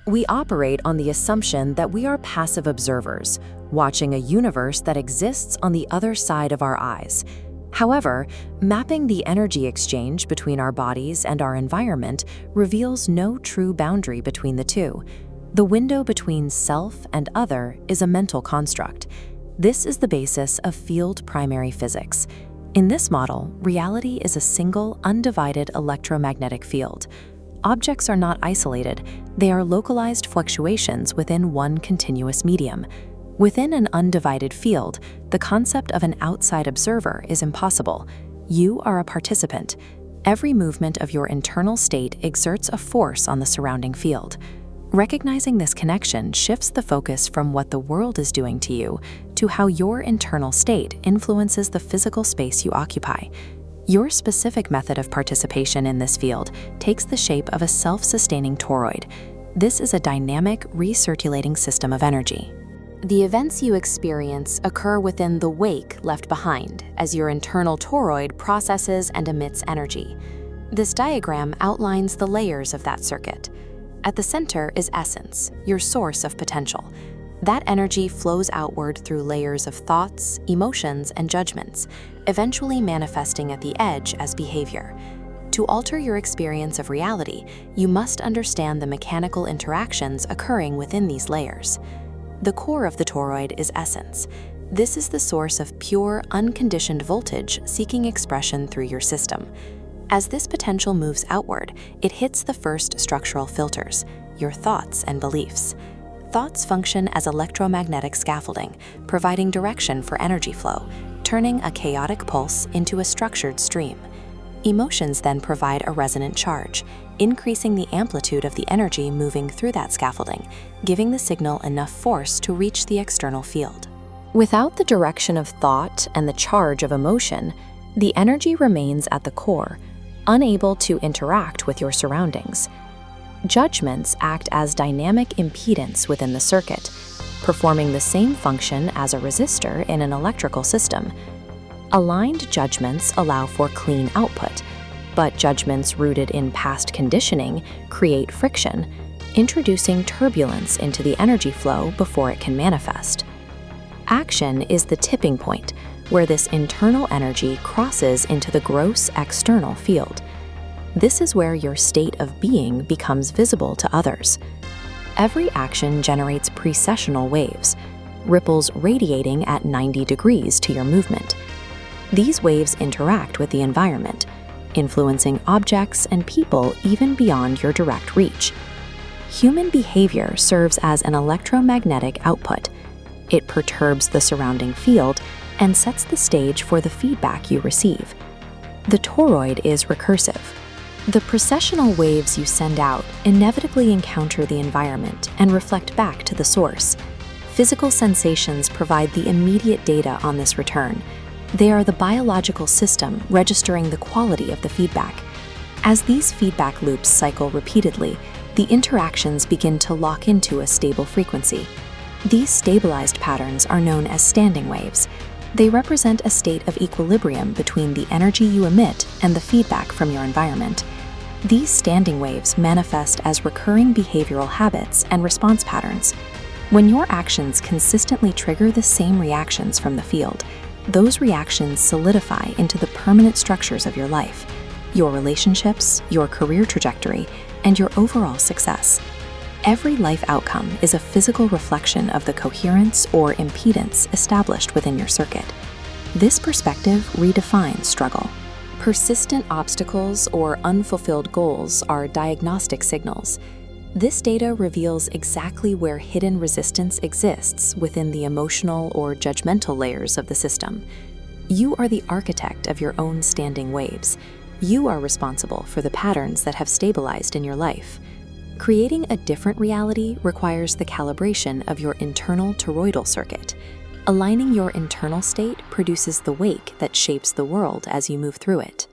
We operate on the assumption that we are passive observers, watching a universe that exists on the other side of our eyes. However, mapping the energy exchange between our bodies and our environment reveals no true boundary between the two. The window between self and other is a mental construct. This is the basis of field primary physics. In this model, reality is a single, undivided electromagnetic field. Objects are not isolated, they are localized fluctuations within one continuous medium. Within an undivided field, the concept of an outside observer is impossible. You are a participant. Every movement of your internal state exerts a force on the surrounding field. Recognizing this connection shifts the focus from what the world is doing to you to how your internal state influences the physical space you occupy. Your specific method of participation in this field takes the shape of a self-sustaining toroid. This is a dynamic, recirculating system of energy. The events you experience occur within the wake left behind as your internal toroid processes and emits energy. This diagram outlines the layers of that circuit. At the center is essence, your source of potential. That energy flows outward through layers of thoughts, emotions, and judgments, eventually manifesting at the edge as behavior. To alter your experience of reality, you must understand the mechanical interactions occurring within these layers. The core of the toroid is essence. This is the source of pure, unconditioned voltage seeking expression through your system. As this potential moves outward, it hits the first structural filters, your thoughts and beliefs. Thoughts function as electromagnetic scaffolding, providing direction for energy flow, turning a chaotic pulse into a structured stream. Emotions then provide a resonant charge, increasing the amplitude of the energy moving through that scaffolding, giving the signal enough force to reach the external field. Without the direction of thought and the charge of emotion, the energy remains at the core, unable to interact with your surroundings. Judgments act as dynamic impedance within the circuit, performing the same function as a resistor in an electrical system. Aligned judgments allow for clean output, but judgments rooted in past conditioning create friction, introducing turbulence into the energy flow before it can manifest. Action is the tipping point, where this internal energy crosses into the gross external field. This is where your state of being becomes visible to others. Every action generates precessional waves, ripples radiating at 90 degrees to your movement. These waves interact with the environment, influencing objects and people even beyond your direct reach. Human behavior serves as an electromagnetic output. It perturbs the surrounding field and sets the stage for the feedback you receive. The toroid is recursive. The precessional waves you send out inevitably encounter the environment and reflect back to the source. Physical sensations provide the immediate data on this return. They are the biological system registering the quality of the feedback. As these feedback loops cycle repeatedly, the interactions begin to lock into a stable frequency. These stabilized patterns are known as standing waves. They represent a state of equilibrium between the energy you emit and the feedback from your environment. These standing waves manifest as recurring behavioral habits and response patterns. When your actions consistently trigger the same reactions from the field, those reactions solidify into the permanent structures of your life, your relationships, your career trajectory, and your overall success. Every life outcome is a physical reflection of the coherence or impedance established within your circuit. This perspective redefines struggle. Persistent obstacles or unfulfilled goals are diagnostic signals. This data reveals exactly where hidden resistance exists within the emotional or judgmental layers of the system. You are the architect of your own standing waves. You are responsible for the patterns that have stabilized in your life. Creating a different reality requires the calibration of your internal toroidal circuit. Aligning your internal state produces the wake that shapes the world as you move through it.